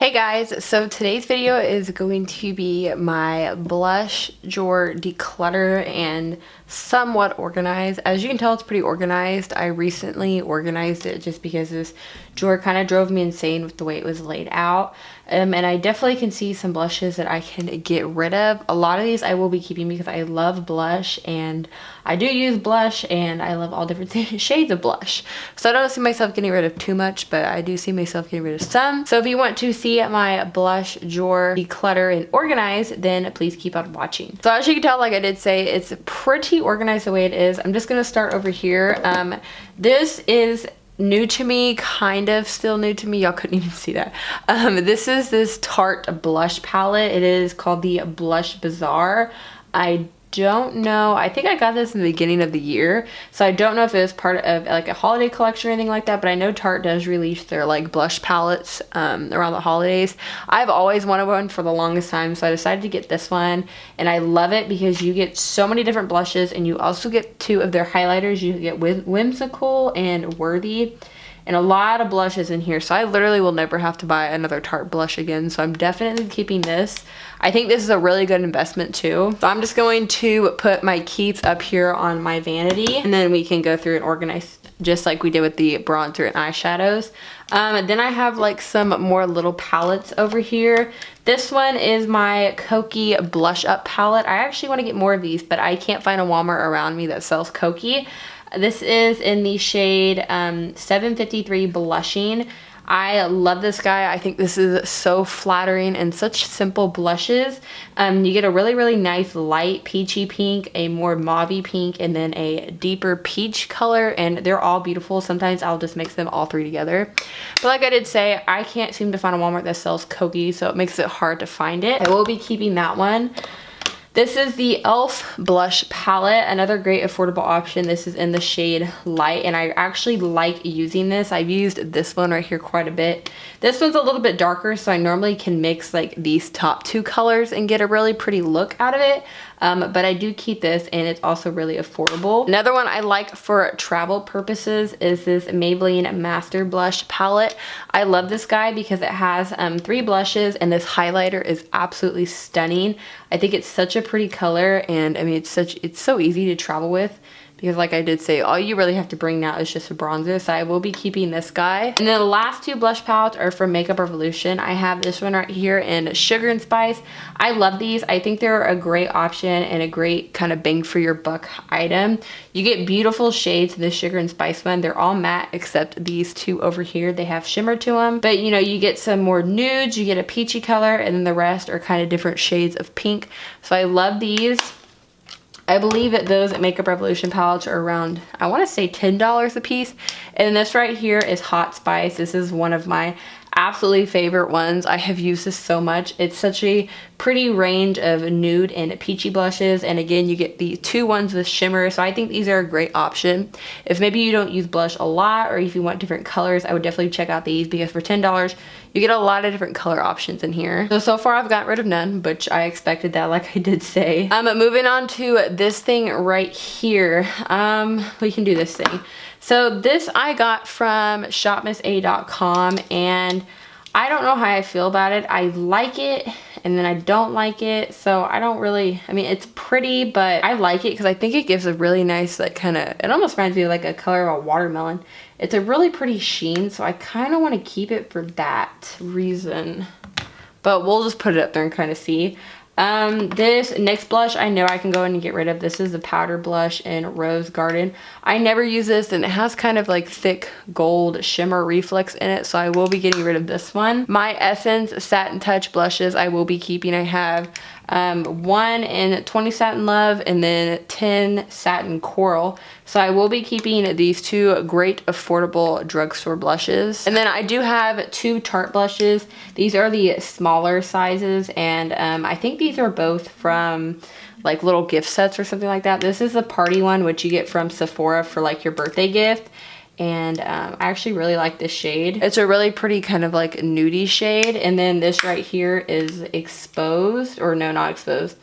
Hey guys, so today's video is going to be my blush drawer declutter and somewhat organized. As you can tell, it's pretty organized. I recently organized it just because this drawer kind of drove me insane with the way it was laid out. And I definitely can see some blushes that I can get rid of. A lot of these I will be keeping because I love blush and I do use blush and I love all different shades of blush. So I don't see myself getting rid of too much, but I do see myself getting rid of some. So if you want to see my blush drawer declutter and organize, then please keep on watching. So as you can tell, like I did say, it's pretty organized the way it is. I'm just gonna start over here. This is new to me, kind of still new to me. Y'all couldn't even see that. This is this Tarte blush palette. It is called the Blush Bazaar. I don't know, I think I got this in the beginning of the year, so I don't know if it was part of like a holiday collection or anything like that, but I know Tarte does release their like blush palettes around the holidays. I've always wanted one for the longest time, so I decided to get this one, and I love it because you get so many different blushes, and you also get two of their highlighters. You get Whimsical and Worthy, and a lot of blushes in here, so I literally will never have to buy another Tarte blush again, so I'm definitely keeping this. I think this is a really good investment too. So I'm just going to put my keeps up here on my vanity, and then we can go through and organize just like we did with the bronzer and eyeshadows. Then I have like some more little palettes over here. This one is my Kokie Blush Up palette. I actually want to get more of these, but I can't find a Walmart around me that sells Kokie. This is in the shade 753 Blushing. I love this guy. I think this is so flattering and such simple blushes. You get a really nice light peachy pink, a more mauvey pink, and then a deeper peach color, and they're all beautiful. Sometimes I'll just mix them all three together. But like I did say, I can't seem to find a Walmart that sells Kokie, so it makes it hard to find it. I will be keeping that one. This is the e.l.f. blush palette, another great affordable option. This is in the shade Light, and I actually like using this. I've used this one right here quite a bit. This one's a little bit darker, so I normally can mix like these top two colors and get a really pretty look out of it. But I do keep this, and it's also really affordable. Another one I like for travel purposes is this Maybelline Master Blush palette. I love this guy because it has 3 blushes, and this highlighter is absolutely stunning. I think it's such a pretty color, and I mean it's so easy to travel with. Because like I did say, all you really have to bring now is just a bronzer, so I will be keeping this guy. And then the last 2 blush palettes are from Makeup Revolution. I have this one right here in Sugar and Spice. I love these. I think they're a great option and a great kind of bang for your buck item. You get beautiful shades in the Sugar and Spice one. They're all matte except these 2 over here. They have shimmer to them. But you know, you get some more nudes, you get a peachy color, and then the rest are kind of different shades of pink. So I love these. I believe that those at Makeup Revolution palettes are around, I want to say $10 a piece. And this right here is Hot Spice. This is one of my absolutely favorite ones. I have used this so much. It's such a pretty range of nude and peachy blushes, and again you get the 2 ones with shimmer, so I think these are a great option. If maybe you don't use blush a lot, or if you want different colors, I would definitely check out these, because for $10 you get a lot of different color options in here. So far I've got rid of none, which I expected that, like I did say. Moving on to this thing right here. We can do this thing. So this I got from shopmissa.com, and I don't know how I feel about it. I like it, and then I don't like it. So I don't really, I mean, it's pretty, but I like it because I think it gives a really nice, like kind of, it almost reminds me of like a color of a watermelon. It's a really pretty sheen, so I kind of want to keep it for that reason. But we'll just put it up there and kind of see. This NYX blush, I know I can go in and get rid of. This is the powder blush in Rose Garden. I never use this, and it has kind of like thick gold shimmer reflex in it, so I will be getting rid of this one. My Essence Satin Touch blushes I will be keeping. I have 1 in 20 Satin Love and then 10 Satin Coral. So I will be keeping these 2 great affordable drugstore blushes. And then I do have 2 Tarte blushes. These are the smaller sizes, and I think these are both from like little gift sets or something like that. This is the party one, which you get from Sephora for like your birthday gift. And I actually really like this shade. It's a really pretty kind of like nudie shade. And then this right here is Exposed, or no, not Exposed.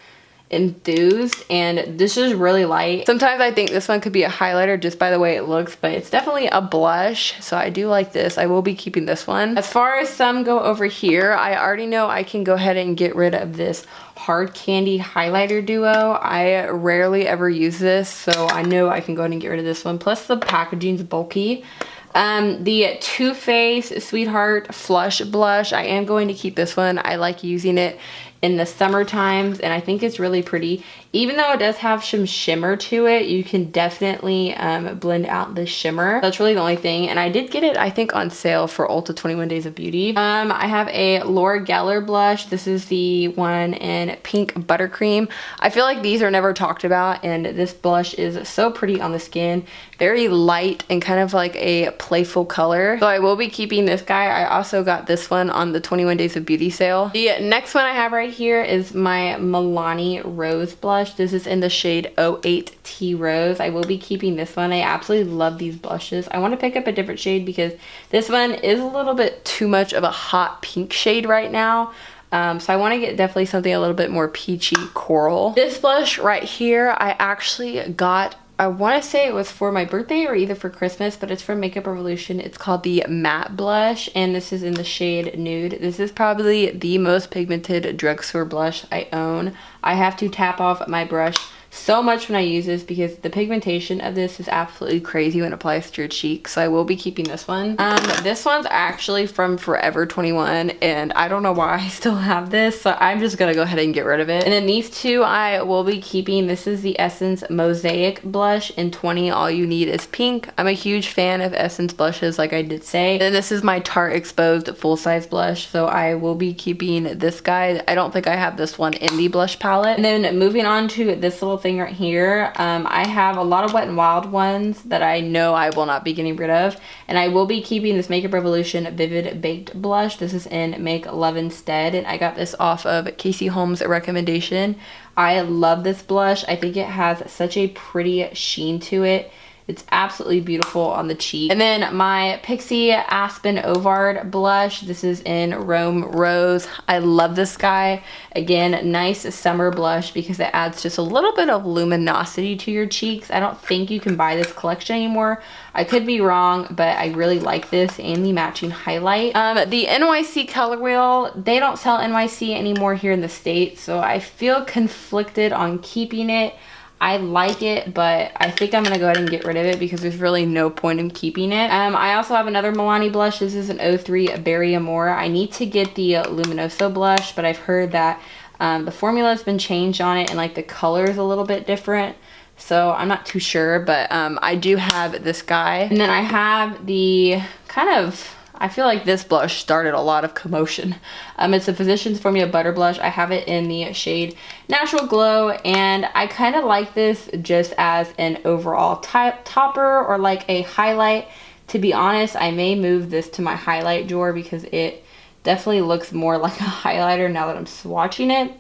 enthused, and this is really light. Sometimes I think this one could be a highlighter just by the way it looks, but it's definitely a blush, so I do like this. I will be keeping this one. As far as some go over here, I already know I can go ahead and get rid of this Hard Candy highlighter duo. I rarely ever use this, so I know I can go ahead and get rid of this one. Plus the packaging's bulky. The Too Faced Sweetheart Flush Blush, I am going to keep this one. I like using it in the summer times, and I think it's really pretty. Even though it does have some shimmer to it, you can definitely blend out the shimmer. That's really the only thing, and I did get it, I think, on sale for Ulta 21 Days of Beauty. I have a Laura Geller blush. This is the one in Pink Buttercream. I feel like these are never talked about, and this blush is so pretty on the skin. Very light and kind of like a playful color. So I will be keeping this guy. I also got this one on the 21 Days of Beauty sale. The next one I have right here is my Milani Rose blush. This is in the shade 08T Rose. I will be keeping this one. I absolutely love these blushes. I want to pick up a different shade because this one is a little bit too much of a hot pink shade right now. So I want to get definitely something a little bit more peachy coral. This blush right here, I actually got, I want to say it was for my birthday or either for Christmas, but it's from Makeup Revolution. It's called the Matte Blush, and this is in the shade Nude. This is probably the most pigmented drugstore blush I own. I have to tap off my brush so much when I use this because the pigmentation of this is absolutely crazy when it applies to your cheeks. So I will be keeping this one. This one's actually from Forever 21, and I don't know why I still have this, so I'm just gonna go ahead and get rid of it. And then these two I will be keeping. This is the Essence Mosaic blush in 20 All You Need Is Pink. I'm a huge fan of Essence blushes, like I did say. And this is my Tarte Exposed full-size blush, so I will be keeping this guy. I don't think I have this one in the blush palette. And then moving on to this little thing right here, I have a lot of Wet n Wild ones that I know I will not be getting rid of, and I will be keeping this Makeup Revolution Vivid Baked blush. This is in Make Love Instead, and I got this off of Casey Holmes' recommendation. I love this blush. I think it has such a pretty sheen to it. It's absolutely beautiful on the cheek. And then my Pixie Aspen Ovard blush. This is in Rome Rose. I love this guy. Again, nice summer blush because it adds just a little bit of luminosity to your cheeks. I don't think you can buy this collection anymore. I could be wrong, but I really like this and the matching highlight. The NYC Color Wheel, they don't sell NYC anymore here in the States, so I feel conflicted on keeping it. I like it, but I think I'm going to go ahead and get rid of it because there's really no point in keeping it. I also have another Milani blush. This is an 03 Berry Amore. I need to get the Luminoso blush, but I've heard that the formula has been changed on it and like the color is a little bit different. So I'm not too sure, but I do have this guy. And then I have the kind of, I feel like this blush started a lot of commotion. It's a Physicians Formula Butter Blush. I have it in the shade Natural Glow, and I kind of like this just as an overall topper or like a highlight. To be honest, I may move this to my highlight drawer because it definitely looks more like a highlighter now that I'm swatching it.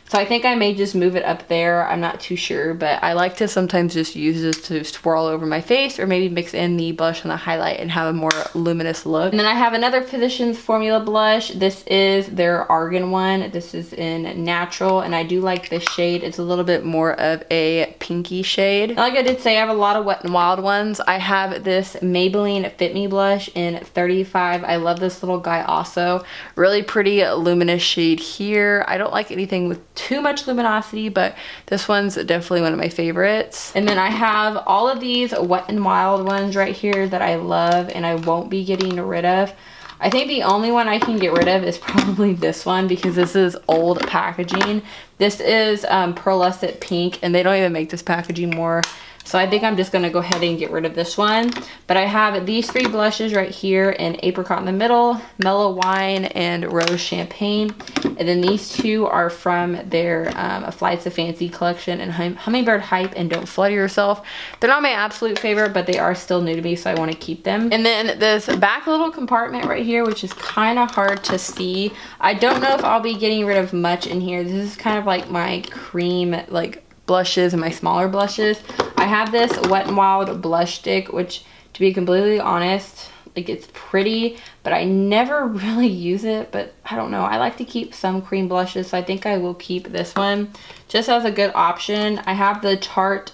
So I think I may just move it up there. I'm not too sure, but I like to sometimes just use this to swirl over my face or maybe mix in the blush and the highlight and have a more luminous look. And then I have another Physicians Formula blush. This is their Argan one. This is in Natural, and I do like this shade. It's a little bit more of a pinky shade. Like I did say, I have a lot of Wet n Wild ones. I have this Maybelline Fit Me blush in 35. I love this little guy also. Really pretty luminous shade here. I don't like anything with too much luminosity, but this one's definitely one of my favorites. And then I have all of these Wet n Wild ones right here that I love and I won't be getting rid of. I think the only one I can get rid of is probably this one because this is old packaging. This is Pearlescent Pink, and they don't even make this packaging more. So I think I'm just going to go ahead and get rid of this one. But I have these three blushes right here in Apricot in the middle, Mellow Wine, and Rose Champagne. And then these two are from their Flights of Fancy collection and Hummingbird Hype and Don't Flutter Yourself. They're not my absolute favorite, but they are still new to me, so I want to keep them. And then this back little compartment right here, which is kind of hard to see. I don't know if I'll be getting rid of much in here. This is kind of like my cream, like, blushes and my smaller blushes. I have this Wet n Wild blush stick, which, to be completely honest, like it's pretty, but I never really use it. But I don't know, I like to keep some cream blushes, so I think I will keep this one just as a good option. I have the Tarte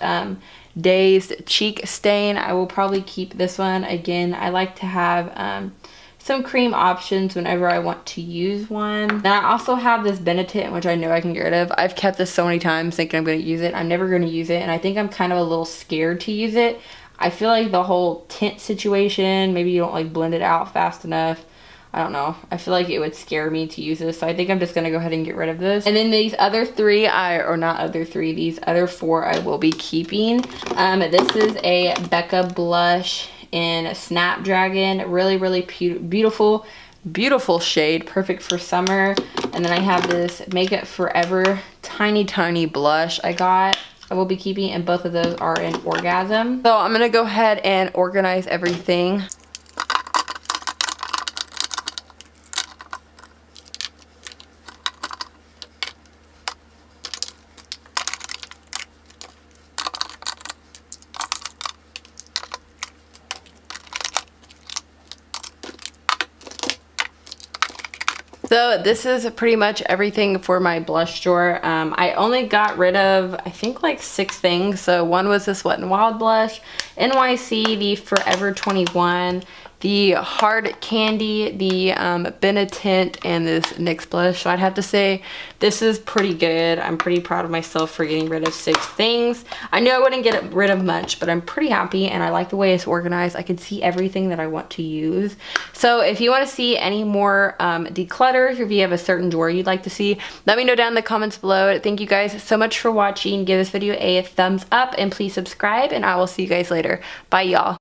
Dazed Cheek Stain. I will probably keep this one. Again, I like to have some cream options whenever I want to use one. Then I also have this Benetint, which I know I can get rid of. I've kept this so many times thinking I'm going to use it. I'm never going to use it, and I think I'm kind of a little scared to use it. I feel like the whole tint situation, maybe you don't like blend it out fast enough. I don't know. I feel like it would scare me to use this, so I think I'm just going to go ahead and get rid of this. And then these other three, these other four I will be keeping. This is a Becca blush in Snapdragon. Really beautiful shade, perfect for summer. And then I have this Makeup Forever tiny blush I will be keeping, and both of those are in Orgasm. So I'm going to go ahead and organize everything. So this is pretty much everything for my blush drawer. I only got rid of, I think, like 6 things. So one was this Wet n Wild blush, NYC, the Forever 21, the Hard Candy, the Benetint, and this NYX blush. So I'd have to say this is pretty good. I'm pretty proud of myself for getting rid of 6 things. I knew I wouldn't get rid of much, but I'm pretty happy, and I like the way it's organized. I can see everything that I want to use. So if you want to see any more declutters, or if you have a certain drawer you'd like to see, let me know down in the comments below. Thank you guys so much for watching. Give this video a thumbs up, and please subscribe, and I will see you guys later. Bye, y'all.